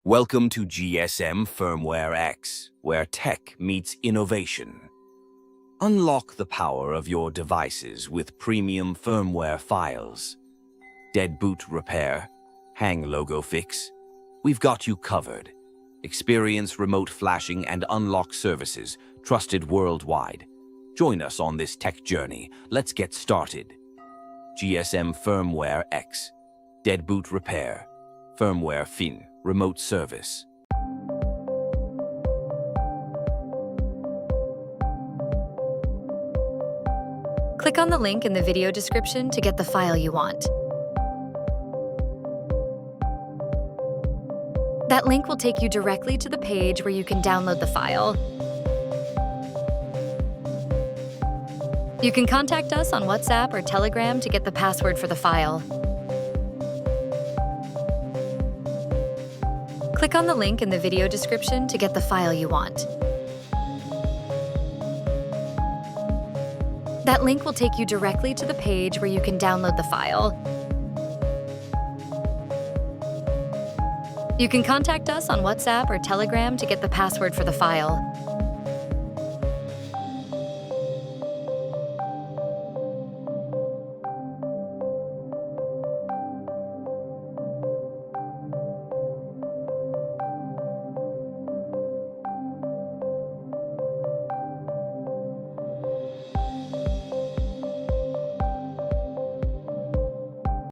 Welcome to GSM Firmware X, where tech meets innovation. Unlock the power of your devices with premium firmware files. Dead boot repair, hang logo fix. We've got you covered. Experience remote flashing and unlock services trusted worldwide. Join us on this tech journey. Let's get started. GSM Firmware X, dead boot repair, firmware fin, remote service. Click on the link in the video description to get the file you want. That link will take you directly to the page where you can download the file. You can contact us on WhatsApp or Telegram to get the password for the file. Click on the link in the video description to get the file you want. That link will take you directly to the page where you can download the file. You can contact us on WhatsApp or Telegram to get the password for the file.